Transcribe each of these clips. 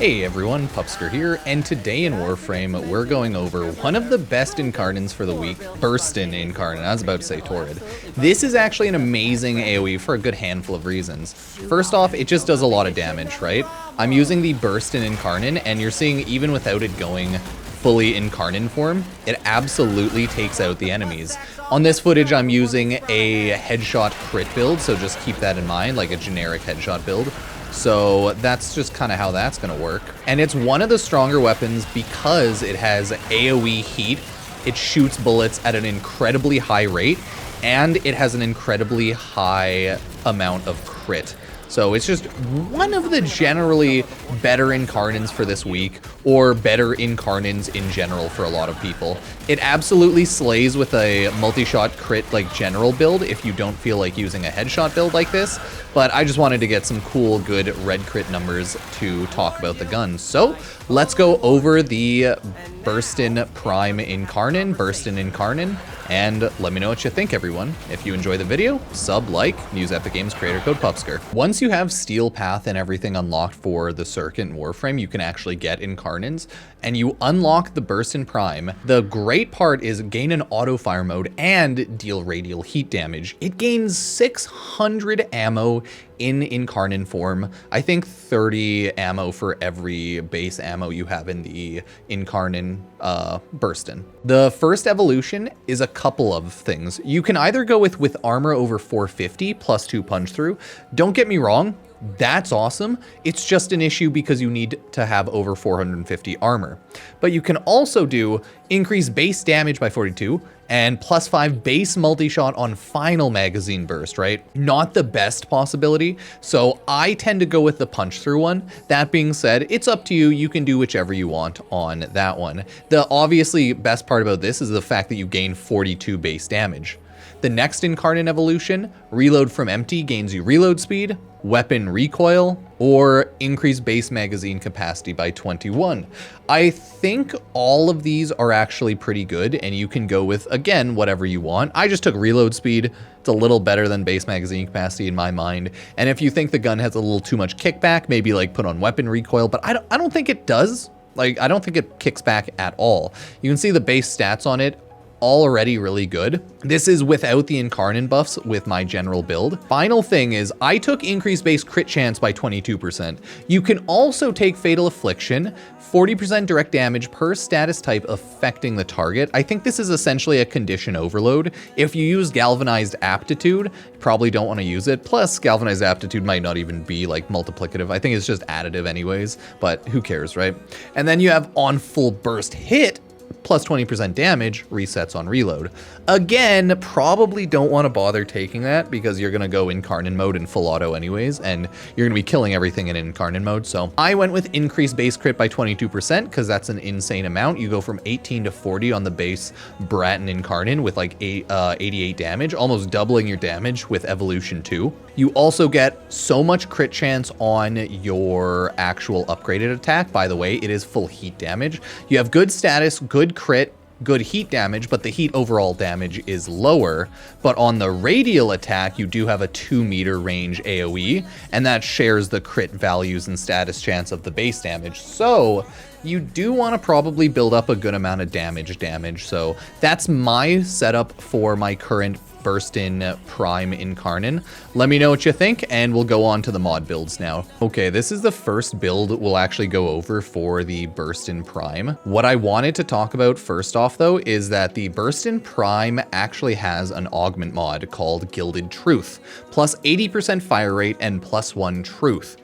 Hey everyone, Pupsker here, and today in Warframe, we're going over one of the best Incarnons for the week, Burston Incarnon. I was about to say Torrid. This is actually an amazing AOE for a good handful of reasons. First off, it just does a lot of damage, right? I'm using the Burston Incarnon, and you're seeing even without it going fully Incarnon form, it absolutely takes out the enemies. On this footage, I'm using a headshot crit build, so just keep that in mind, like a generic headshot build. So that's just kind of how that's going to work. And it's one of the stronger weapons because it has AOE heat. It shoots bullets at an incredibly high rate, and it has an incredibly high amount of crit. So it's just one of the generally better Incarnons for this week, or better Incarnons in general for a lot of people. It absolutely slays with a multi-shot crit like general build if you don't feel like using a headshot build like this, but I just wanted to get some cool, good red crit numbers to talk about the gun. So let's go over the Burston Prime Incarnon, and let me know what you think, everyone. If you enjoy the video, sub, like, and use Epic Games creator code Pupsker. Once you have Steel Path and everything unlocked for the circuit in Warframe, you can actually get Incarnons, and you unlock the Burston Prime. The great part is gain an auto fire mode and deal radial heat damage. It gains 600 ammo in Incarnon form. I think 30 ammo for every base ammo you have in the Incarnon Burston. The first evolution is a couple of things. You can either go with armor over 450 plus 2 punch through. Don't get me wrong, that's awesome. It's just an issue because you need to have over 450 armor. But you can also do increase base damage by 42 and plus 5 base multi-shot on final magazine burst, right? Not the best possibility, so I tend to go with the punch through one. That being said, it's up to you. You can do whichever you want on that one. The obviously best part about this is the fact that you gain 42 base damage. The next Incarnon evolution, Reload from Empty, gains you reload speed, weapon recoil, or increase base magazine capacity by 21. I think all of these are actually pretty good, and you can go with, again, whatever you want. I just took reload speed. It's a little better than base magazine capacity in my mind. And if you think the gun has a little too much kickback, maybe like put on weapon recoil, but I don't think it does. Like, I don't think it kicks back at all. You can see the base stats on it, already really good. This is without the Incarnon buffs with my general build. Final thing is I took increased base crit chance by 22%. You can also take Fatal Affliction, 40% direct damage per status type affecting the target. I think this is essentially a condition overload. If you use Galvanized Aptitude, you probably don't want to use it. Plus, Galvanized Aptitude might not even be like multiplicative. I think it's just additive anyways, but who cares, right? And then you have on full burst hit, plus 20% damage, resets on reload. Again, probably don't want to bother taking that because you're going to go Incarnon mode in full auto anyways, and you're going to be killing everything in Incarnon mode. So I went with increased base crit by 22% because that's an insane amount. You go from 18 to 40 on the base Bratton Incarnon with like 88 damage, almost doubling your damage with Evolution 2. You also get so much crit chance on your actual upgraded attack. By the way, it is full heat damage. You have good status, good crit, good heat damage, but the heat overall damage is lower. But on the radial attack, you do have a 2-meter range AOE, and that shares the crit values and status chance of the base damage. So you do want to probably build up a good amount of damage. So that's my setup for my current Burston Prime Incarnon. Let me know what you think, and we'll go on to the mod builds now. Okay, this is the first build we'll actually go over for the Burston Prime. What I wanted to talk about first off, though, is that the Burston Prime actually has an augment mod called Gilded Truth, plus 80% fire rate and plus 1 truth.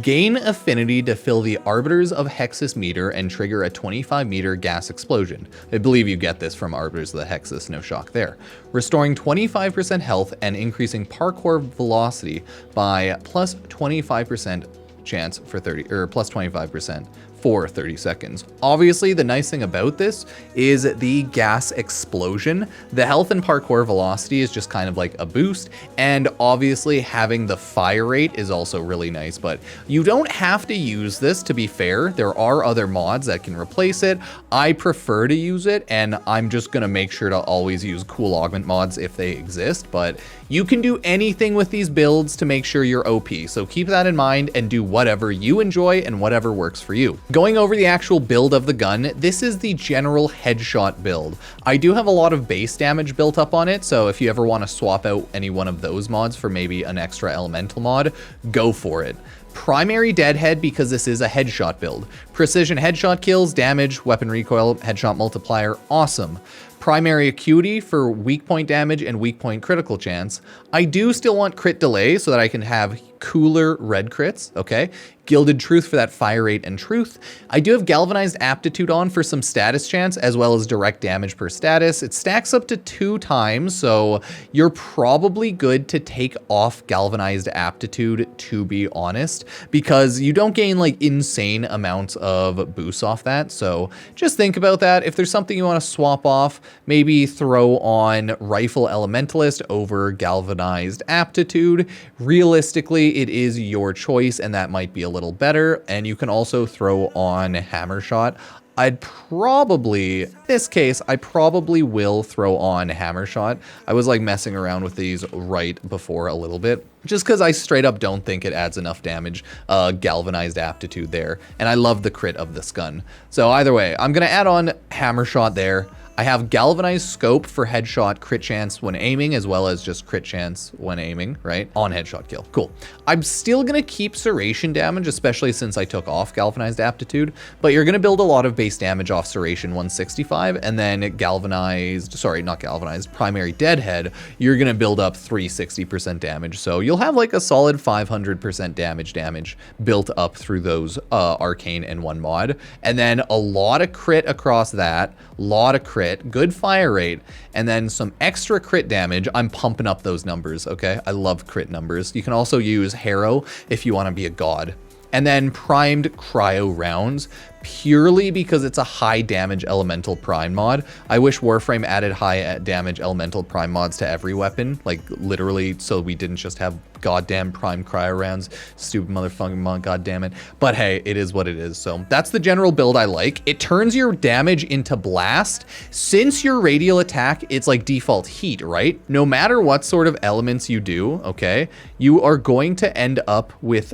Gain affinity to fill the Arbiters of Hexus meter and trigger a 25-meter gas explosion. I believe you get this from Arbiters of the Hexus, no shock there. Restoring 25% health and increasing parkour velocity by plus 25% chance for 30, or plus 25% for 30 seconds. Obviously, the nice thing about this is the gas explosion. The health and parkour velocity is just kind of like a boost, and obviously having the fire rate is also really nice, but you don't have to use this, to be fair. There are other mods that can replace it. I prefer to use it, and I'm just gonna make sure to always use cool augment mods if they exist, but you can do anything with these builds to make sure you're OP, so keep that in mind and do whatever you enjoy and whatever works for you. Going over the actual build of the gun, this is the general headshot build. I do have a lot of base damage built up on it, so if you ever want to swap out any one of those mods for maybe an extra elemental mod, go for it. Primary deadhead because this is a headshot build. Precision headshot kills, damage, weapon recoil, headshot multiplier, awesome. Primary acuity for weak point damage and weak point critical chance. I do still want crit delay so that I can have cooler red crits, okay? Gilded truth for that fire rate and truth. I do have galvanized aptitude on for some status chance as well as direct damage per status. It stacks up to 2 times, so you're probably good to take off galvanized aptitude, to be honest, because you don't gain like insane amounts of boosts off that. So just think about that. If there's something you want to swap off, maybe throw on rifle elementalist over galvanized aptitude. Realistically, it is your choice, and that might be a little better. And you can also throw on hammer shot. I'd probably, in this case, I probably will throw on hammer shot. I was like messing around with these right before a little bit, just because I straight up don't think it adds enough damage, galvanized aptitude there. And I love the crit of this gun. So either way, I'm gonna add on hammer shot there. I have galvanized scope for headshot crit chance when aiming, as well as just crit chance when aiming, right? On headshot kill. Cool. I'm still gonna keep serration damage, especially since I took off galvanized aptitude, but you're gonna build a lot of base damage off serration 165, and then galvanized, sorry, not galvanized, primary deadhead, you're gonna build up 360% damage. So you'll have like a solid 500% damage built up through those arcane and one mod. And then a lot of crit across that, lot of crit, good fire rate, and then some extra crit damage. I'm pumping up those numbers, okay? I love crit numbers. You can also use Harrow if you want to be a god. And then primed cryo rounds, purely because it's a high damage elemental prime mod. I wish Warframe added high damage elemental prime mods to every weapon, like literally, so we didn't just have goddamn prime cryo rounds. Stupid motherfucking mod, goddamn it. But hey, it is what it is. So that's the general build I like. It turns your damage into blast. Since your radial attack, it's like default heat, right? No matter what sort of elements you do, okay, you are going to end up with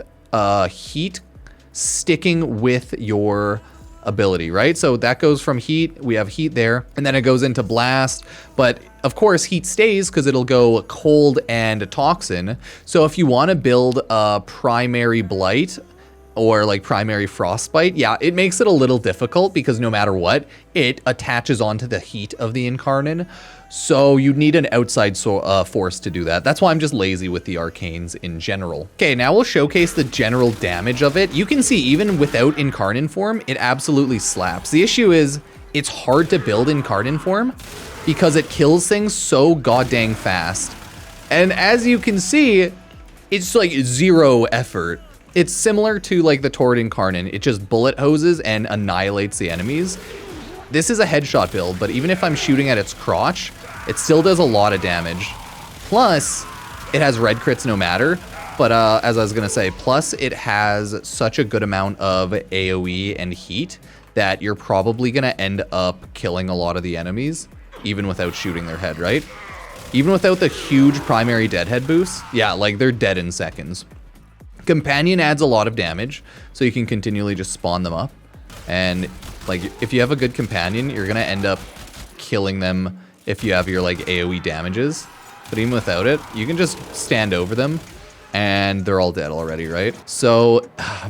heat sticking with your ability, right? So that goes from heat, we have heat there, and then it goes into blast, but of course heat stays because it'll go cold and toxin. So if you want to build a primary blight or like primary frostbite, yeah, it makes it a little difficult because no matter what, it attaches onto the heat of the Incarnon. So you'd need an outside force to do that. That's why I'm just lazy with the arcanes in general. Okay, now we'll showcase the general damage of it. You can see even without Incarnon form, it absolutely slaps. The issue is it's hard to build Incarnon form because it kills things so goddamn fast. And as you can see, it's like 0 effort. It's similar to like the Torrid Incarnon. It just bullet hoses and annihilates the enemies. This is a headshot build, but even if I'm shooting at its crotch, it still does a lot of damage. Plus, it has red crits no matter. But as I was gonna say, plus it has such a good amount of AOE and heat that you're probably gonna end up killing a lot of the enemies, even without shooting their head, right? Even without the huge primary deadhead boost, yeah, like they're dead in seconds. Companion adds a lot of damage, so you can continually just spawn them up. And like, if you have a good companion, you're gonna end up killing them if you have your like AoE damages. But even without it, you can just stand over them and they're all dead already, right? So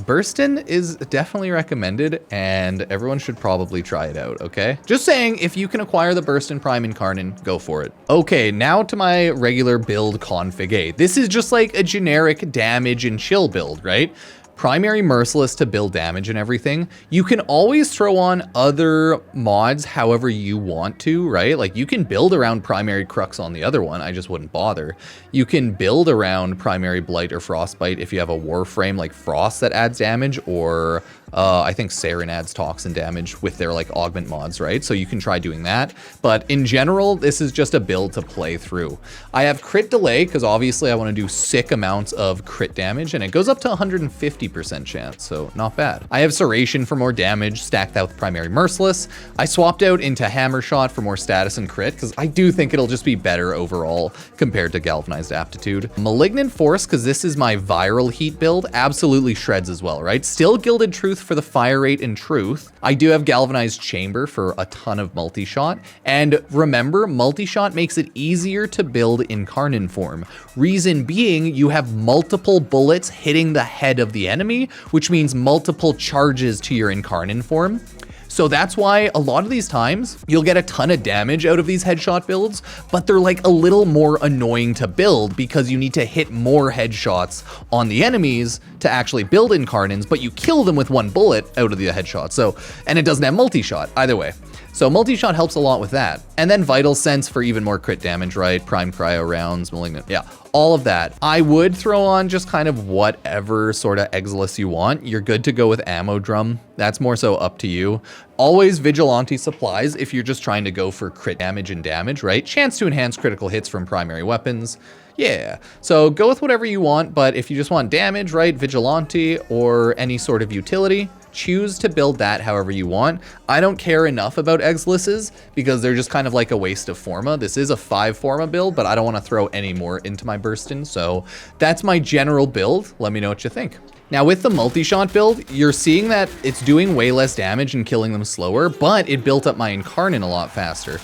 Burston is definitely recommended and everyone should probably try it out, okay? Just saying, if you can acquire the Burston Prime Incarnon, go for it. Okay, now to my regular build config A. This is just like a generic damage and chill build, right? Primary merciless to build damage and everything. You can always throw on other mods however you want to, right? Like you can build around primary crux on the other one, I just wouldn't bother. You can build around primary blight or frostbite if you have a warframe like frost that adds damage, or I think Saren adds toxin damage with their like augment mods, right? So you can try doing that. But in general, this is just a build to play through. I have crit delay because obviously I want to do sick amounts of crit damage, and it goes up to 150% chance, so not bad. I have Serration for more damage, stacked out with Primary Merciless. I swapped out into Hammer Shot for more status and crit because I do think it'll just be better overall compared to Galvanized Aptitude. Malignant Force, because this is my viral heat build, absolutely shreds as well, right? Still Gilded Truth for the fire rate and truth. I do have Galvanized Chamber for a ton of multi-shot. And remember, multi-shot makes it easier to build Incarnon form. Reason being, you have multiple bullets hitting the head of the enemy, which means multiple charges to your Incarnon form. So that's why a lot of these times you'll get a ton of damage out of these headshot builds, but they're like a little more annoying to build because you need to hit more headshots on the enemies to actually build Incarnons, but you kill them with one bullet out of the headshot. So, and it doesn't have multi-shot either way. So multi-shot helps a lot with that. And then Vital Sense for even more crit damage, right? Prime Cryo rounds, Malignant, yeah, all of that. I would throw on just kind of whatever sort of Exilus you want. You're good to go with Ammo Drum. That's more so up to you. Always Vigilante Supplies if you're just trying to go for crit damage and damage, right? Chance to enhance critical hits from primary weapons. Yeah, so go with whatever you want, but if you just want damage, right, Vigilante or any sort of utility, choose to build that however you want. I don't care enough about Exiluses because they're just kind of like a waste of Forma. This is a 5 Forma build, but I don't want to throw any more into my Burston, so that's my general build. Let me know what you think. Now with the multi-shot build, you're seeing that it's doing way less damage and killing them slower, but it built up my Incarnon a lot faster.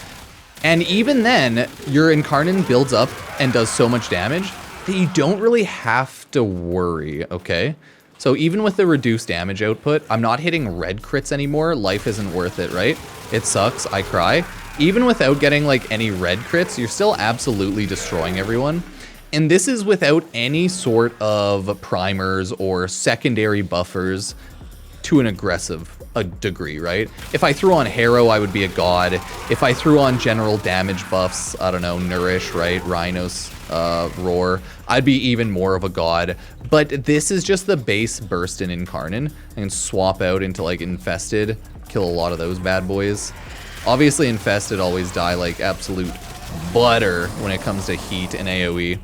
And even then, your Incarnon builds up and does so much damage that you don't really have to worry, okay? So even with the reduced damage output, I'm not hitting red crits anymore. Life isn't worth it, right? It sucks, I cry. Even without getting like any red crits, you're still absolutely destroying everyone. And this is without any sort of primers or secondary buffers to an aggressive degree, right? If I threw on Harrow, I would be a god. If I threw on general damage buffs, I don't know, Nourish, right? Rhinos, Roar, I'd be even more of a god. But this is just the base Burston Incarnon. I can swap out into like Infested, kill a lot of those bad boys. Obviously Infested always die like absolute butter when it comes to heat and AOE,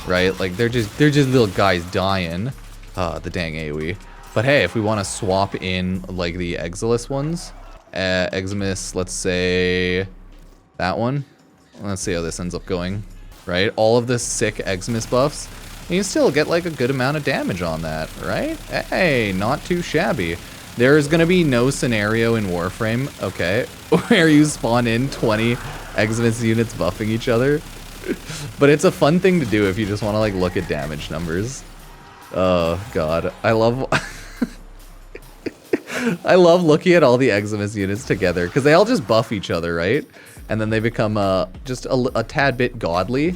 right? Like they're just little guys dying. The dang AOE. But hey, if we want to swap in like the Exilus ones, Eximus, let's say that one. Let's see how this ends up going, right? All of the sick Eximus buffs, you can still get like a good amount of damage on that, right? Hey, not too shabby. There's gonna be no scenario in Warframe, okay, where you spawn in 20 Eximus units buffing each other. But it's a fun thing to do if you just want to like look at damage numbers. Oh god, I love I love looking at all the Eximus units together because they all just buff each other, right? And then they become just a tad bit godly.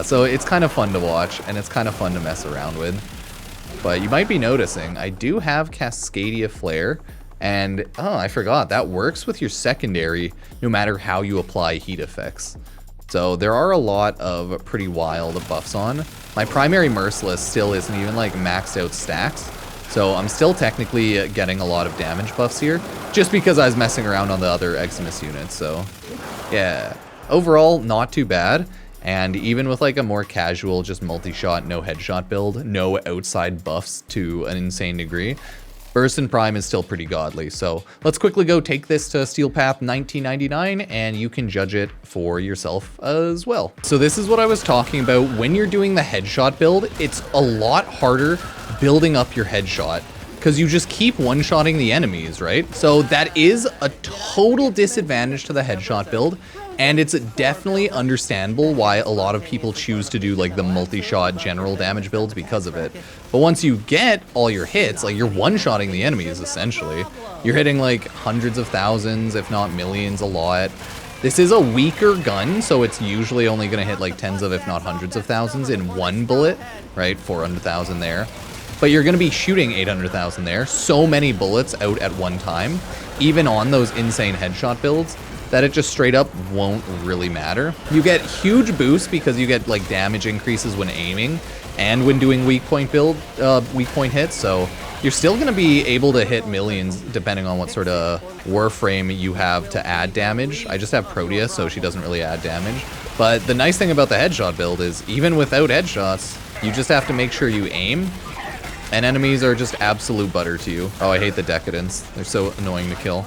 So it's kind of fun to watch and it's kind of fun to mess around with. But you might be noticing I do have Cascadia Flare, and oh, I forgot that works with your secondary no matter how you apply heat effects. So there are a lot of pretty wild buffs on. My primary Merciless still isn't even like maxed out stacks. So I'm still technically getting a lot of damage buffs here, just because I was messing around on the other Eximus units, so yeah. Overall, not too bad, and even with like a more casual, just multi-shot, no headshot build, no outside buffs to an insane degree, Burston Prime is still pretty godly. So let's quickly go take this to Steel Path 1999 and you can judge it for yourself as well. So this is what I was talking about. When you're doing the headshot build, it's a lot harder building up your headshot because you just keep one-shotting the enemies, right? So that is a total disadvantage to the headshot build. And it's definitely understandable why a lot of people choose to do like the multi-shot general damage builds because of it. But once you get all your hits, like you're one-shotting the enemies essentially. You're hitting like hundreds of thousands, if not millions, a lot. This is a weaker gun, so it's usually only gonna hit like tens of, if not hundreds of thousands in one bullet, right? 400,000 there. But you're gonna be shooting 800,000 there. So many bullets out at one time, even on those insane headshot builds, that it just straight up won't really matter. You get huge boosts because you get like damage increases when aiming and when doing weak point hits. So You're still going to be able to hit millions depending on what sort of Warframe you have to add damage. I just have Proteus, so she doesn't really add damage. But the nice thing about the headshot build is even without headshots, you just have to make sure you aim, and enemies are just absolute butter to you. Oh, I hate the Decadents. They're so annoying to kill.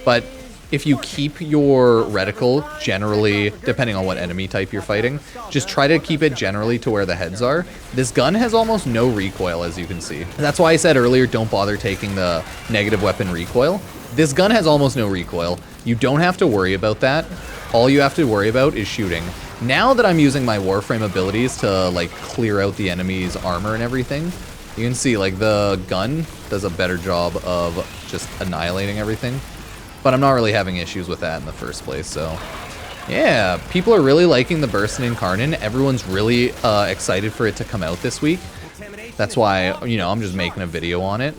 But if you keep your reticle generally, depending on what enemy type you're fighting, just try to keep it generally to where the heads are. This gun has almost no recoil, as you can see. That's why I said earlier, don't bother taking the negative weapon recoil. This gun has almost no recoil. You don't have to worry about that. All you have to worry about is shooting. Now that I'm using my Warframe abilities to like clear out the enemy's armor and everything, you can see like the gun does a better job of just annihilating everything. But I'm not really having issues with that in the first place, so yeah, people are really liking the Burston Incarnon. Everyone's really excited for it to come out this week. That's why, you know, I'm just making a video on it.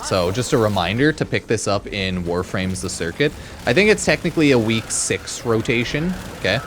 So just a reminder to pick this up in Warframe's The Circuit. I think it's technically a week 6 rotation, okay?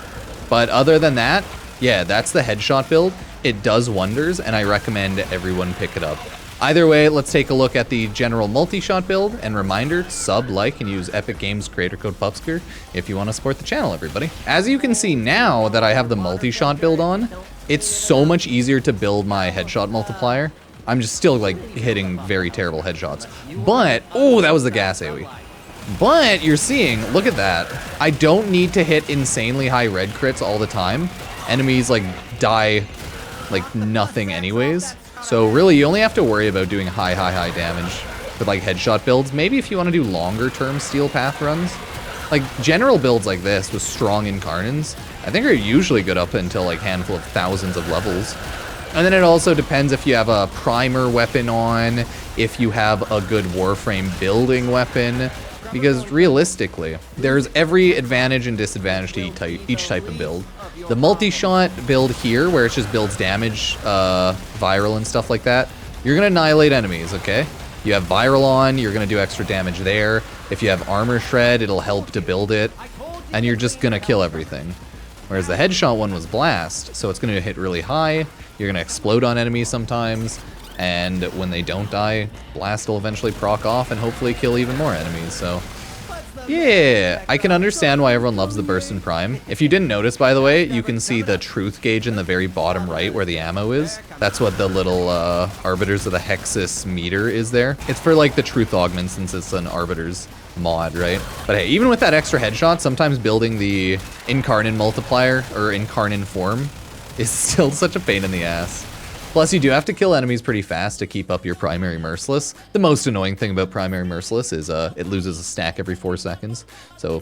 But other than that, yeah, that's the headshot build. It does wonders, and I recommend everyone pick it up. Either way, let's take a look at the general multi-shot build, and reminder, sub, like, and use Epic Games creator code Pupsker if you want to support the channel, everybody. As you can see now that I have the multi-shot build on, it's so much easier to build my headshot multiplier. I'm just still, like, hitting very terrible headshots. But, oh, that was the gas AoE. But you're seeing, look at that. I don't need to hit insanely high red crits all the time. Enemies, like, die like nothing anyways. So really, you only have to worry about doing high damage with like headshot builds. Maybe if you want to do longer term steel path runs, like general builds like this with strong Incarnons, I think are usually good up until like handful of thousands of levels. And then it also depends if you have a primer weapon on, if you have a good Warframe building weapon, because realistically, there's every advantage and disadvantage to each type of build. The multi-shot build here, where it just builds damage, viral and stuff like that, you're gonna annihilate enemies, okay? You have viral on, you're gonna do extra damage there. If you have armor shred, it'll help to build it, and you're just gonna kill everything. Whereas the headshot one was blast, so it's gonna hit really high, you're gonna explode on enemies sometimes, and when they don't die, blast will eventually proc off and hopefully kill even more enemies, so yeah, I can understand why everyone loves the Burston Prime. If you didn't notice, by the way, you can see the truth gauge in the very bottom right where the ammo is. That's what the little Arbiters of the Hexus meter is there. It's for like the truth augment since it's an Arbiters mod, right? But hey, even with that extra headshot, sometimes building the Incarnon multiplier or Incarnon form is still such a pain in the ass. Plus, you do have to kill enemies pretty fast to keep up your primary merciless. The most annoying thing about primary merciless is it loses a stack every 4 seconds. So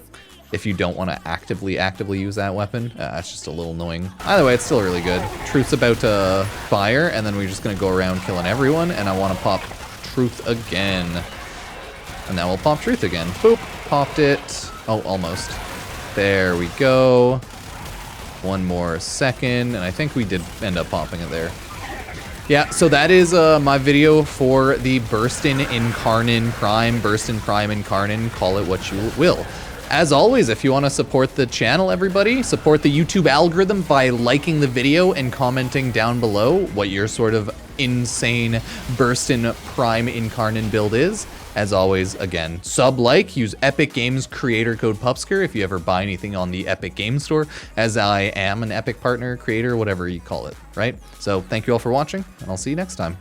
if you don't want to actively use that weapon, it's just a little annoying. Either way, it's still really good. Truth's about to fire, and then we're just going to go around killing everyone, and I want to pop Truth again. And then we'll pop Truth again. Boop, popped it. Oh, almost. There we go. One more second, and I think we did end up popping it there. Yeah, so that is my video for the Burston Prime Incarnon, call it what you will. As always, if you want to support the channel, everybody, support the YouTube algorithm by liking the video and commenting down below what your sort of insane Burston Prime Incarnon build is. As always, again, sub-like, use Epic Games creator code Pupsker if you ever buy anything on the Epic Games Store, as I am an Epic partner, creator, whatever you call it, right? So thank you all for watching, and I'll see you next time.